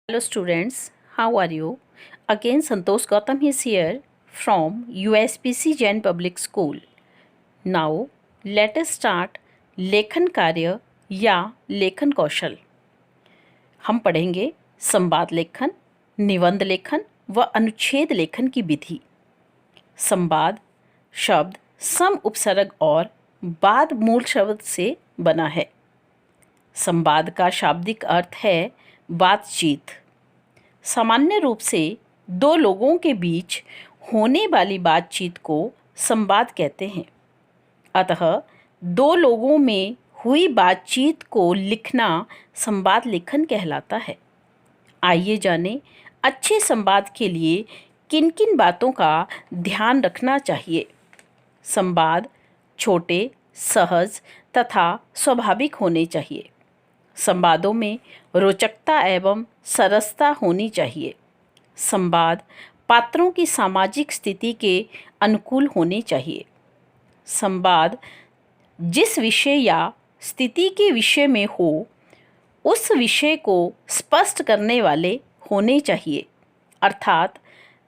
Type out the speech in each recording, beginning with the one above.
Hello students, how are you? Again Santosh Gautam is here from USPC Jain Public School. Now let us start लेखन कार्य या लेखन कौशल। हम पढ़ेंगे संवाद लेखन, निबंध लेखन व अनुच्छेद लेखन की विधि। संवाद शब्द सम उपसर्ग और बाद मूल शब्द से बना है। संवाद का शाब्दिक अर्थ है बातचीत। सामान्य रूप से दो लोगों के बीच होने वाली बातचीत को संवाद कहते हैं। अतः दो लोगों में हुई बातचीत को लिखना संवाद लेखन कहलाता है। आइए जानें अच्छे संवाद के लिए किन किन बातों का ध्यान रखना चाहिए। संवाद छोटे, सहज तथा स्वाभाविक होने चाहिए। संवादों में रोचकता एवं सरसता होनी चाहिए। संवाद पात्रों की सामाजिक स्थिति के अनुकूल होने चाहिए। संवाद जिस विषय या स्थिति के विषय में हो उस विषय को स्पष्ट करने वाले होने चाहिए। अर्थात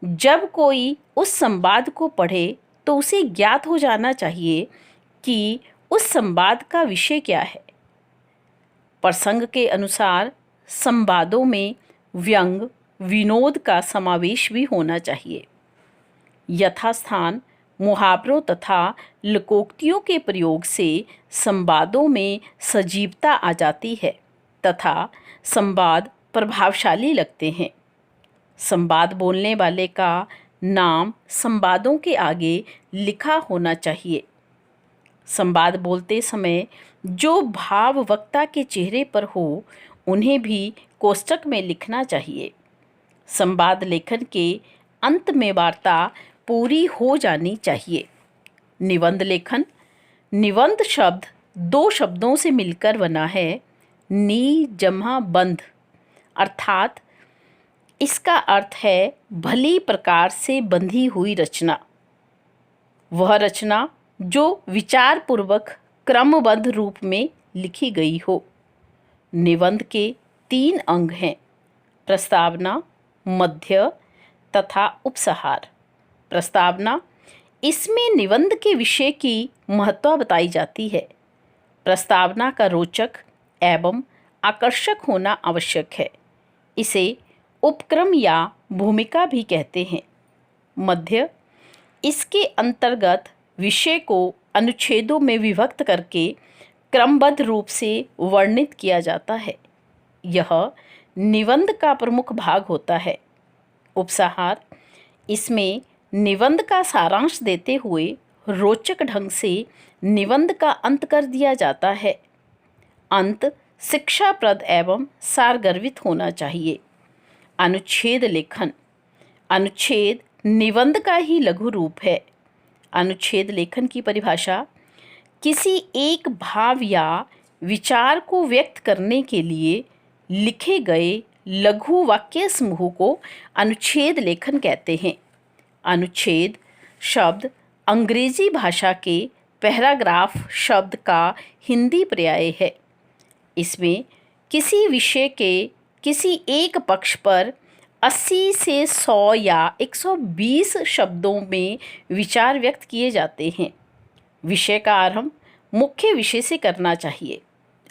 जब कोई उस संवाद को पढ़े तो उसे ज्ञात हो जाना चाहिए कि उस संवाद का विषय क्या है। प्रसंग के अनुसार संवादों में व्यंग, विनोद का समावेश भी होना चाहिए। यथास्थान मुहावरों तथा लोकोक्तियों के प्रयोग से संवादों में सजीवता आ जाती है तथा संवाद प्रभावशाली लगते हैं। संवाद बोलने वाले का नाम संवादों के आगे लिखा होना चाहिए। संवाद बोलते समय जो भाव वक्ता के चेहरे पर हो उन्हें भी कोष्ठक में लिखना चाहिए। संवाद लेखन के अंत में वार्ता पूरी हो जानी चाहिए। निबंध लेखन। निबंध शब्द दो शब्दों से मिलकर बना है, नी जमा बंध, अर्थात इसका अर्थ है भली प्रकार से बंधी हुई रचना। वह रचना जो विचारपूर्वक क्रमबद्ध रूप में लिखी गई हो। निबंध के 3 अंग हैं, प्रस्तावना, मध्य तथा उपसंहार। प्रस्तावना, इसमें निबंध के विषय की महत्ता बताई जाती है। प्रस्तावना का रोचक एवं आकर्षक होना आवश्यक है। इसे उपक्रम या भूमिका भी कहते हैं। मध्य, इसके अंतर्गत विषय को अनुच्छेदों में विभक्त करके क्रमबद्ध रूप से वर्णित किया जाता है। यह निबंध का प्रमुख भाग होता है। उपसंहार, इसमें निबंध का सारांश देते हुए रोचक ढंग से निबंध का अंत कर दिया जाता है। अंत शिक्षाप्रद एवं सारगर्भित होना चाहिए। अनुच्छेद लेखन। अनुच्छेद निबंध का ही लघु रूप है। अनुच्छेद लेखन की परिभाषा, किसी एक भाव या विचार को व्यक्त करने के लिए लिखे गए लघु वाक्य समूह को अनुच्छेद लेखन कहते हैं। अनुच्छेद शब्द अंग्रेजी भाषा के पैराग्राफ शब्द का हिंदी पर्याय है। इसमें किसी विषय के किसी एक पक्ष पर 80 से 100 या 120 शब्दों में विचार व्यक्त किए जाते हैं। विषय का आरंभ मुख्य विषय से करना चाहिए।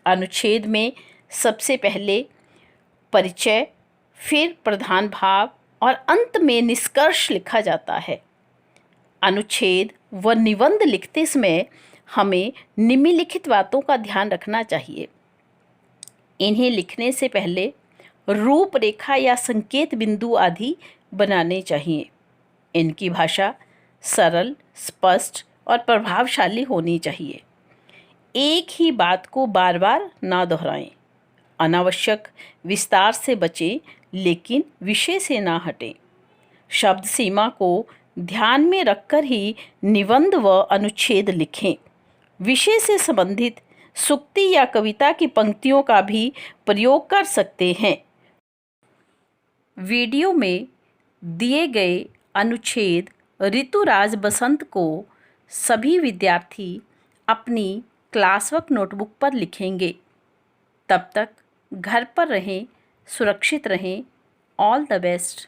अनुच्छेद में सबसे पहले परिचय, फिर प्रधान भाव और अंत में निष्कर्ष लिखा जाता है। अनुच्छेद व निबंध लिखते समय हमें निम्नलिखित बातों का ध्यान रखना चाहिए। इन्हें लिखने से पहले रूपरेखा या संकेत बिंदु आदि बनाने चाहिए। इनकी भाषा सरल, स्पष्ट और प्रभावशाली होनी चाहिए। एक ही बात को बार बार ना दोहराएं। अनावश्यक विस्तार से बचें, लेकिन विषय से ना हटें। शब्द सीमा को ध्यान में रखकर ही निबंध व अनुच्छेद लिखें। विषय से संबंधित सूक्ति या कविता की पंक्तियों का भी प्रयोग कर सकते हैं। वीडियो में दिए गए अनुच्छेद ऋतुराज बसंत को सभी विद्यार्थी अपनी क्लासवर्क नोटबुक पर लिखेंगे। तब तक घर पर रहें, सुरक्षित रहें। All the best.